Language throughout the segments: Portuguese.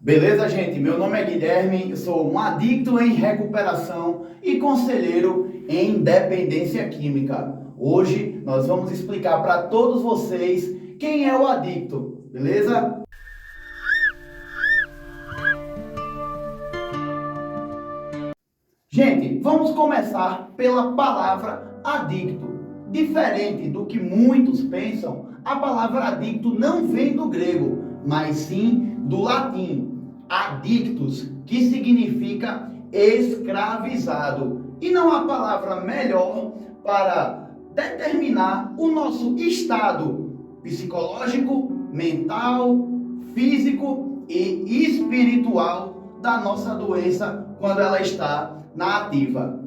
Beleza, gente? Meu nome é Guilherme, eu sou um adicto em recuperação e conselheiro em dependência química. Hoje nós vamos explicar para todos vocês quem é o adicto, beleza? Gente, vamos começar pela palavra adicto. Diferente do que muitos pensam, a palavra adicto não vem do grego, mas sim do latim, adictus, que significa escravizado. E não há palavra melhor para determinar o nosso estado psicológico, mental, físico e espiritual da nossa doença quando ela está na ativa.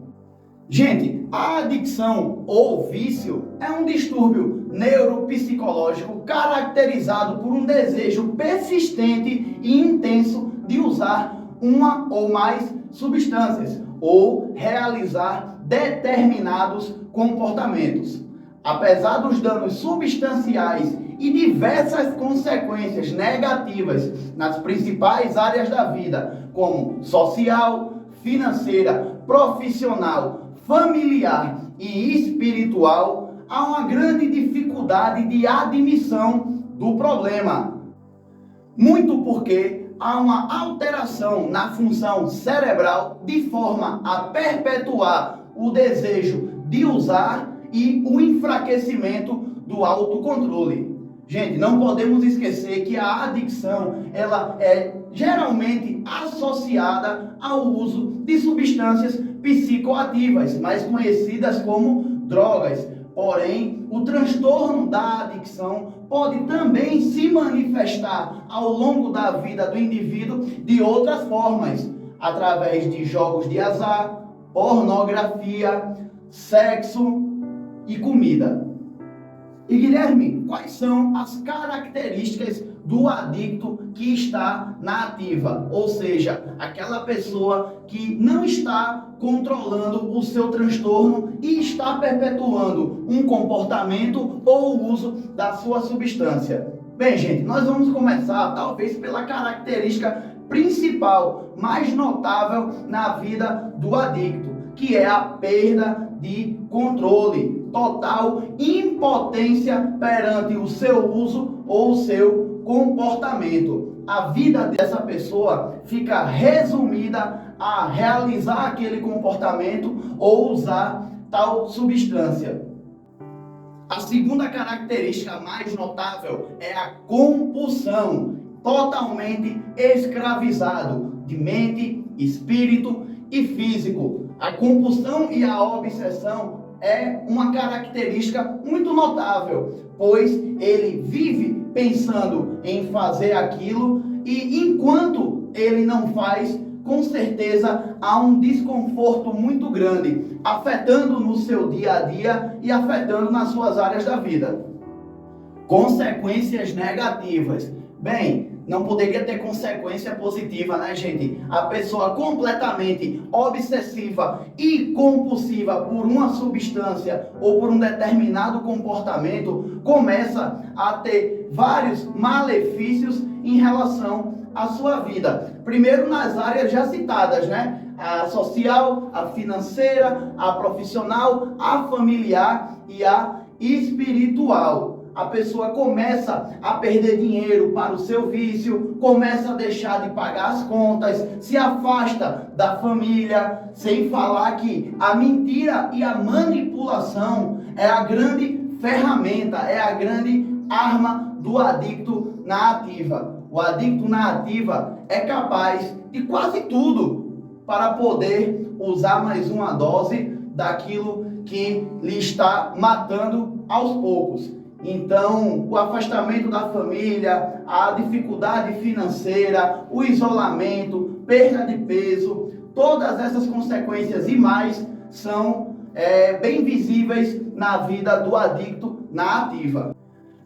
Gente, a adicção ou vício é um distúrbio neuropsicológico caracterizado por um desejo persistente e intenso de usar uma ou mais substâncias ou realizar determinados comportamentos. Apesar dos danos substanciais e diversas consequências negativas nas principais áreas da vida, como social, financeira, profissional, familiar e espiritual, há uma grande dificuldade de admissão do problema. Muito porque há uma alteração na função cerebral de forma a perpetuar o desejo de usar e o enfraquecimento do autocontrole. Gente, não podemos esquecer que a adicção ela é geralmente associada ao uso de substâncias psicoativas, mais conhecidas como drogas. Porém, o transtorno da adicção pode também se manifestar ao longo da vida do indivíduo de outras formas, através de jogos de azar, pornografia, sexo e comida. E Guilherme, quais são as características do adicto que está na ativa? Ou seja, aquela pessoa que não está controlando o seu transtorno e está perpetuando um comportamento ou o uso da sua substância. Bem, gente, nós vamos começar talvez pela característica principal, mais notável na vida do adicto, que é a perda de controle, total impotência perante o seu uso ou o seu comportamento. A vida dessa pessoa fica resumida a realizar aquele comportamento ou usar tal substância. A segunda característica mais notável é a compulsão, totalmente escravizado de mente, espírito e físico. A compulsão e a obsessão é uma característica muito notável, pois ele vive pensando em fazer aquilo e enquanto ele não faz, com certeza há um desconforto muito grande, afetando no seu dia a dia e afetando nas suas áreas da vida. Consequências negativas. Bem, não poderia ter consequência positiva, né, gente? A pessoa completamente obsessiva e compulsiva por uma substância ou por um determinado comportamento começa a ter vários malefícios em relação à sua vida. Primeiro nas áreas já citadas, né? A social, a financeira, a profissional, a familiar e a espiritual. A pessoa começa a perder dinheiro para o seu vício, começa a deixar de pagar as contas, se afasta da família, sem falar que a mentira e a manipulação é a grande ferramenta, é a grande arma do adicto na ativa. O adicto na ativa é capaz de quase tudo para poder usar mais uma dose daquilo que lhe está matando aos poucos. Então, o afastamento da família, a dificuldade financeira, o isolamento, perda de peso, todas essas consequências e mais são bem visíveis na vida do adicto na ativa.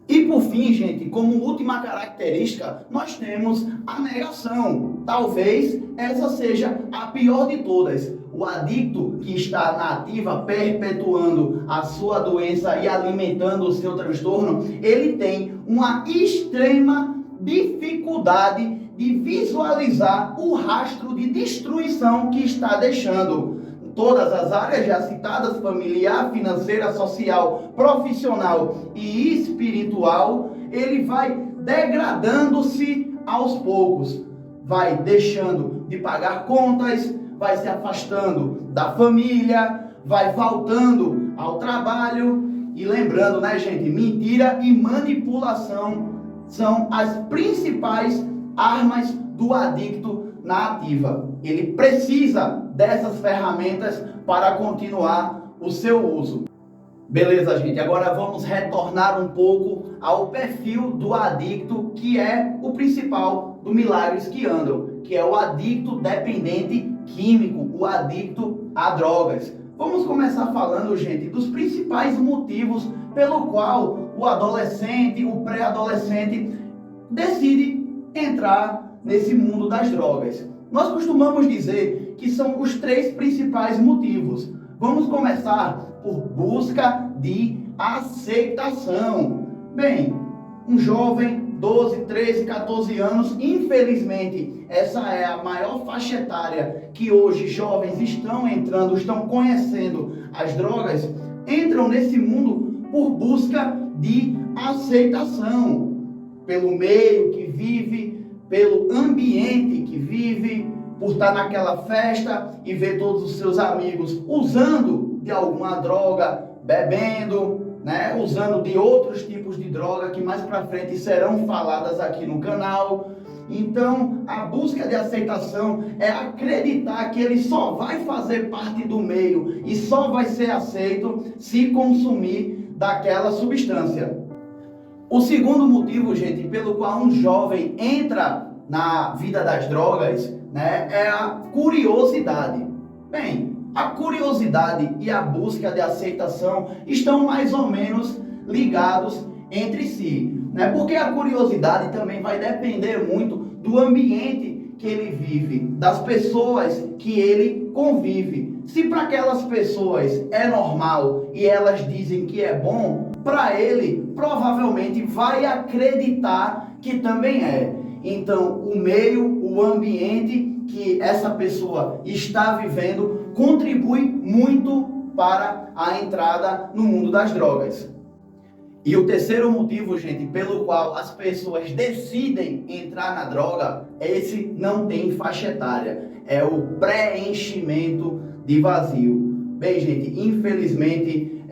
E por fim, gente, como última característica, nós temos a negação. Talvez essa seja a pior de todas. O adicto que está na ativa, perpetuando a sua doença e alimentando o seu transtorno, ele tem uma extrema dificuldade de visualizar o rastro de destruição que está deixando. Todas as áreas já citadas, familiar, financeira, social, profissional e espiritual, ele vai degradando-se aos poucos, vai deixando de pagar contas, vai se afastando da família, vai faltando ao trabalho. E lembrando, né, gente, mentira e manipulação são as principais armas do adicto na ativa. Ele precisa dessas ferramentas para continuar o seu uso. Beleza, gente? Agora vamos retornar um pouco ao perfil do adicto, que é o principal do Milagres que Andam, que é o adicto dependente químico, o adicto a drogas. Vamos começar falando, gente, dos principais motivos pelo qual o adolescente, o pré-adolescente, decide entrar nesse mundo das drogas. Nós costumamos dizer que são os 3 principais motivos. Vamos começar por busca de aceitação. Bem, um jovem, 12, 13, 14 anos, infelizmente, essa é a maior faixa etária que hoje jovens estão entrando, estão conhecendo as drogas, entram nesse mundo por busca de aceitação, pelo meio que vive, pelo ambiente que vive, por estar naquela festa e ver todos os seus amigos usando de alguma droga, bebendo, né, usando de outros tipos de droga que mais para frente serão faladas aqui no canal. Então, a busca de aceitação é acreditar que ele só vai fazer parte do meio e só vai ser aceito se consumir daquela substância. O segundo motivo, gente, pelo qual um jovem entra na vida das drogas, né, é a curiosidade. Bem, a curiosidade e a busca de aceitação estão mais ou menos ligados entre si, né? Porque a curiosidade também vai depender muito do ambiente que ele vive, das pessoas que ele convive. Se para aquelas pessoas é normal e elas dizem que é bom, para ele provavelmente vai acreditar que também é. Então, o meio, o ambiente que essa pessoa está vivendo contribui muito para a entrada no mundo das drogas. E o terceiro motivo, gente, pelo qual as pessoas decidem entrar na droga, esse não tem faixa etária, é o preenchimento de vazio. Bem, gente, infelizmente,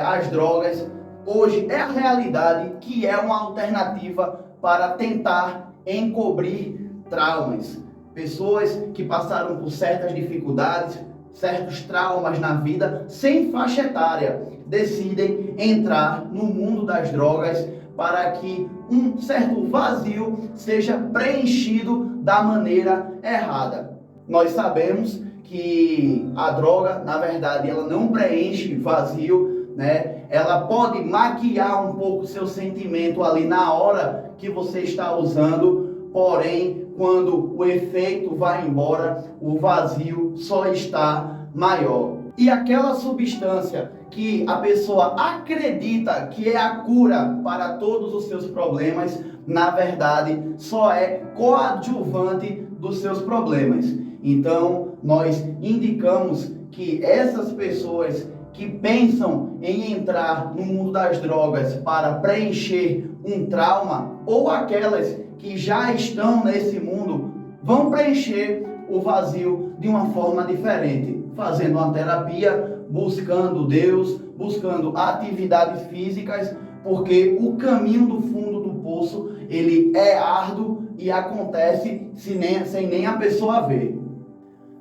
as drogas hoje é a realidade, que é uma alternativa para tentar encobrir traumas. Pessoas que passaram por certas dificuldades, certos traumas na vida, sem faixa etária, decidem entrar no mundo das drogas para que um certo vazio seja preenchido da maneira errada. Nós sabemos que a droga, na verdade, ela não preenche vazio, né? Ela pode maquiar um pouco o seu sentimento ali na hora que você está usando, porém, quando o efeito vai embora, o vazio só está maior. E aquela substância que a pessoa acredita que é a cura para todos os seus problemas, na verdade, só é coadjuvante dos seus problemas. Então, nós indicamos que essas pessoas que pensam em entrar no mundo das drogas para preencher um trauma, ou aquelas que já estão nesse mundo, vão preencher o vazio de uma forma diferente, fazendo uma terapia, buscando Deus, buscando atividades físicas, porque o caminho do fundo do poço, ele é árduo e acontece sem nem a pessoa ver.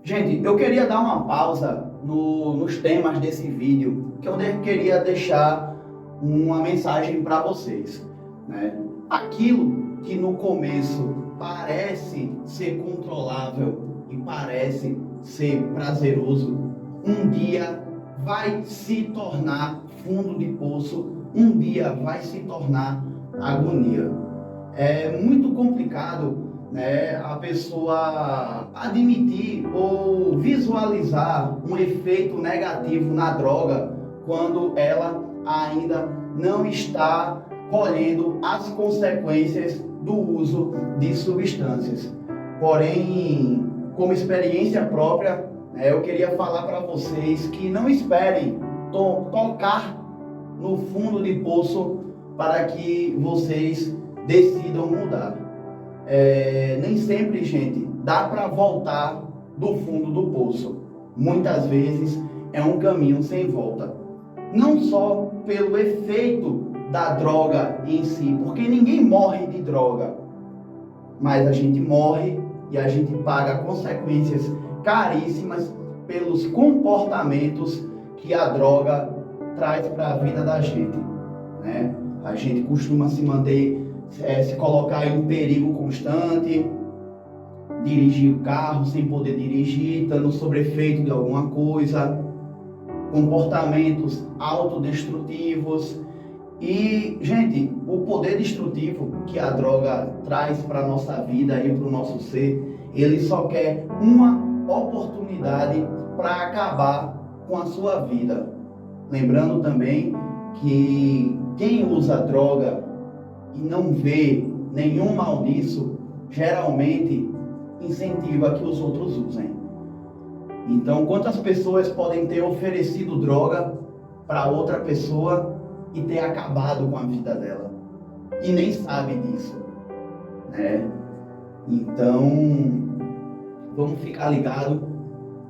Gente, eu queria dar uma pausa nos temas desse vídeo, que eu queria deixar uma mensagem para vocês, né? Aquilo que no começo parece ser controlável e parece ser prazeroso, um dia vai se tornar fundo de poço, um dia vai se tornar agonia. É muito complicado, né, a pessoa admitir ou visualizar um efeito negativo na droga quando ela ainda não está colhendo as consequências do uso de substâncias. Porém, como experiência própria, eu queria falar para vocês que não esperem tocar no fundo de poço para que vocês decidam mudar. Nem sempre, gente, dá para voltar do fundo do poço. Muitas vezes é um caminho sem volta. Não só pelo efeito da droga em si, porque ninguém morre de droga, mas a gente morre e a gente paga consequências caríssimas pelos comportamentos que a droga traz para a vida da gente, né? A gente costuma se manter, se colocar em perigo constante, dirigir o carro sem poder dirigir, estando sob efeito de alguma coisa, comportamentos autodestrutivos. E, gente, o poder destrutivo que a droga traz para a nossa vida e para o nosso ser, ele só quer uma oportunidade para acabar com a sua vida. Lembrando também que quem usa droga e não vê nenhum mal nisso, geralmente incentiva que os outros usem. Então, quantas pessoas podem ter oferecido droga para outra pessoa e ter acabado com a vida dela e nem sabe disso, né? Então, vamos ficar ligado,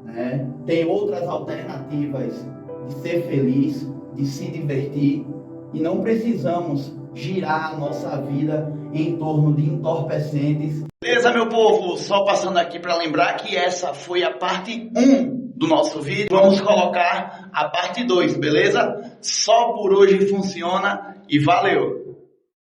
né? Tem outras alternativas de ser feliz, de se divertir, e não precisamos girar a nossa vida em torno de entorpecentes. Beleza, meu povo? Só passando aqui para lembrar que essa foi a parte 1 do nosso vídeo. Vamos colocar a parte 2, beleza? Só por hoje funciona e valeu!